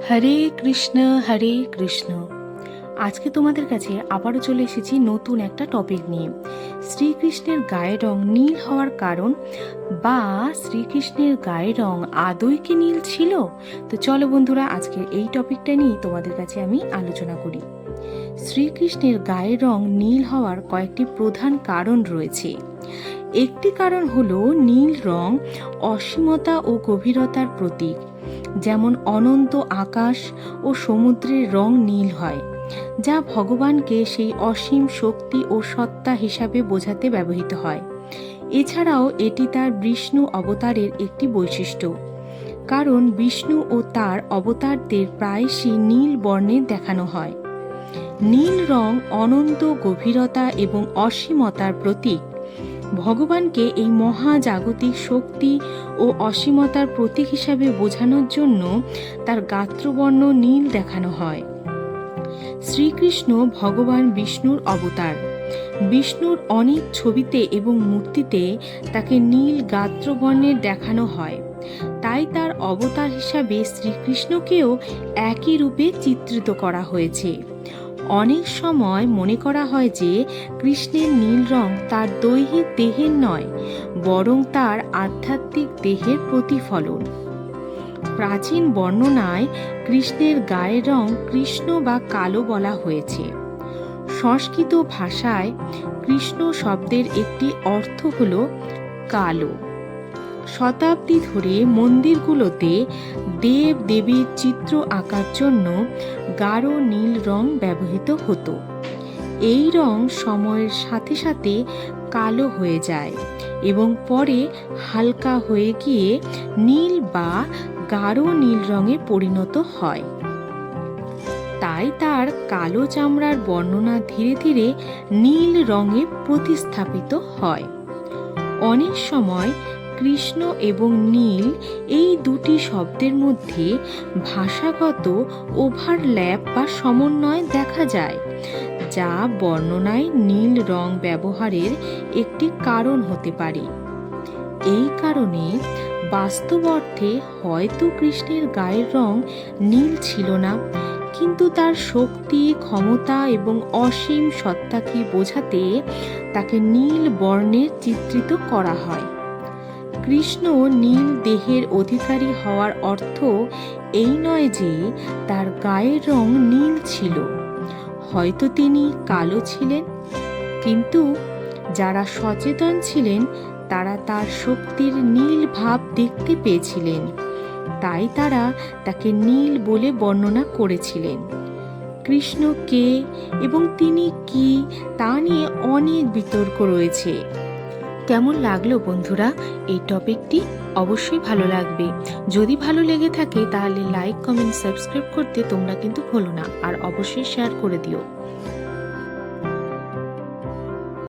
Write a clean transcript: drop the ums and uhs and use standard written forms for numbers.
হরে কৃষ্ণ হরে কৃষ্ণ। আজকে তোমাদের কাছে আবারও চলে এসেছি নতুন একটা টপিক নিয়ে। শ্রীকৃষ্ণের গায়ের রং নীল হওয়ার কারণ, বা শ্রীকৃষ্ণের গায়ের রং আদৌ কি নীল ছিল? তো চলো বন্ধুরা, আজকে এই টপিকটা নিয়ে তোমাদের কাছে আমি আলোচনা করি। শ্রীকৃষ্ণের গায়ের রং নীল হওয়ার কয়েকটি প্রধান কারণ রয়েছে। একটি কারণ হলো নীল রং অসীমতা ও গভীরতার প্রতীক। যেমন অনন্ত আকাশ ও সমুদ্রের রং নীল হয়, যা ভগবানকে সেই অসীম শক্তি ও সত্তা হিসাবে বোঝাতে ব্যবহৃত হয়। এছাড়াও এটি তার বিষ্ণু অবতারের একটি বৈশিষ্ট্য, কারণ বিষ্ণু ও তার অবতারদের প্রায়শই নীল বর্ণের দেখানো হয়। নীল রং অনন্ত গভীরতা এবং অসীমতার প্রতীক। ভগবানকে এই মহাজাগতিক শক্তি ও অসীমতার প্রতীক হিসাবে বোঝানোর জন্য তার গাত্রবর্ণ নীল দেখানো হয়। শ্রীকৃষ্ণ ভগবান বিষ্ণুর অবতার। বিষ্ণুর অনেক ছবিতে এবং মূর্তিতে তাকে নীল গাত্রবর্ণের দেখানো হয়, তাই তার অবতার হিসাবে শ্রীকৃষ্ণকেও একই রূপে চিত্রিত করা হয়েছে। অনেক সময় মনে করা হয় যে কৃষ্ণের নীল রং তার দৈহিক দেহের নয়, বরং তার আধ্যাত্মিক দেহের প্রতিফলন। প্রাচীন বর্ণনায় কৃষ্ণের গায়ের রং কৃষ্ণ বা কালো বলা হয়েছে। সংস্কৃত ভাষায় কৃষ্ণ শব্দের একটি অর্থ হল কালো। শতাব্দী ধরে মন্দিরগুলোতে দেব দেবীর চিত্র আঁকার জন্য গাঢ় নীল রং ব্যবহৃত হতো। এই রং সময়ের সাথে সাথে কালো হয়ে যায় এবং পরে হালকা হয়ে গিয়ে নীল বা গাঢ় নীল রঙে পরিণত হয়। তাই তার কালো চামড়ার বর্ণনা ধীরে ধীরে নীল রঙে প্রতিস্থাপিত হয়। অনেক সময় কৃষ্ণ এবং নীল এই দুটি শব্দের মধ্যে ভাষাগত ওভারল্যাপ বা সমন্বয় দেখা যায়, যা বর্ণনায় নীল রং ব্যবহারের একটি কারণ হতে পারে। এই কারণে বাস্তব অর্থে হয়তো কৃষ্ণের গায়ের রং নীল ছিল না, কিন্তু তার শক্তি, ক্ষমতা এবং অসীম সত্তাকে বোঝাতে তাকে নীল বর্ণের চিত্রিত করা হয়। কৃষ্ণ নীল দেহের অধিকারী হওয়ার অর্থ এই নয় যে তার গায়ের রং নীল ছিল। হয়তো তিনি কালো ছিলেন, কিন্তু যারা সচেতন ছিলেন তারা তার শক্তির নীল ভাব দেখতে পেয়েছিলেন, তাই তারা তাকে নীল বলে বর্ণনা করেছিলেন। কৃষ্ণ কে এবং তিনি কি তা নিয়ে অনেক বিতর্ক রয়েছে। কেমন লাগলো বন্ধুরা এই টপিকটি? অবশ্যই ভালো লাগবে। যদি ভালো লেগে থাকে তাহলে লাইক, কমেন্ট, সাবস্ক্রাইব করতে তোমরা কিন্তু ভুলো না, আর অবশ্যই শেয়ার করে দিও।